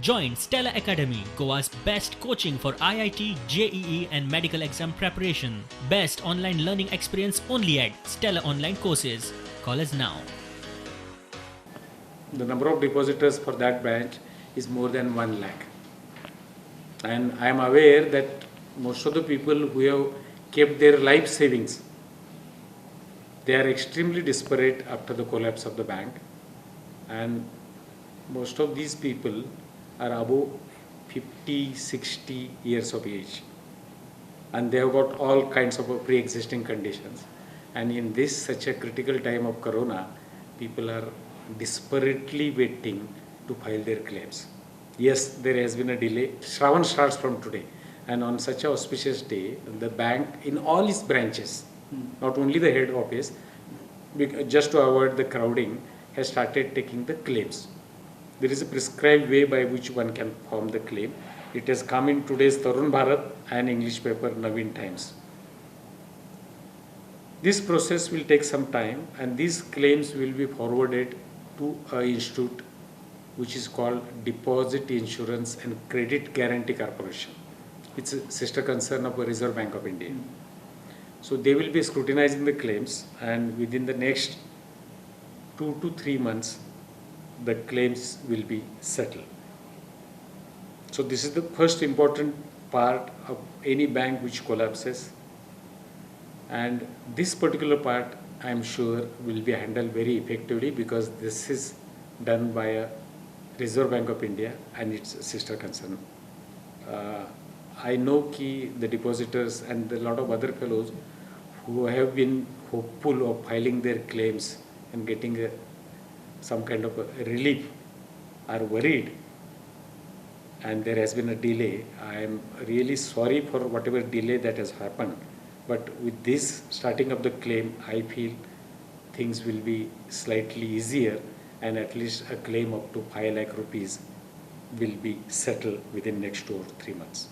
Join Stella Academy, Goa's best coaching for IIT, JEE and medical exam preparation. Best online learning experience only at Stella Online Courses. Call us now. The number of depositors for that branch is more than 1 lakh. And I am aware that most of the people who have kept their life savings, they are extremely desperate after the collapse of the bank. And most of these people are above 50, 60 years of age. And they have got all kinds of pre-existing conditions. And in this such a critical time of corona, people are desperately waiting to file their claims. Yes, there has been a delay. Shravan starts from today. And on such an auspicious day, the bank in all its branches, not only the head office, just to avoid the crowding, has started taking the claims. There is a prescribed way by which one can form the claim. It has come in today's Tarun Bharat and English paper Naveen Times. This process will take some time, and these claims will be forwarded to an institute which is called Deposit Insurance and Credit Guarantee Corporation. It's a sister concern of the Reserve Bank of India. So they will be scrutinizing the claims, and within the next 2 to 3 months, the claims will be settled. So this is the first important part of any bank which collapses. And this particular part, I am sure, will be handled very effectively because this is done by a Reserve Bank of India and its sister concern. I know the depositors and a lot of other fellows who have been hopeful of filing their claims and getting some kind of a relief are worried, and there has been a delay. I am really sorry for whatever delay that has happened, but with this starting of the claim, I feel things will be slightly easier, and at least a claim up to 5 lakh rupees will be settled within next 2 or 3 months.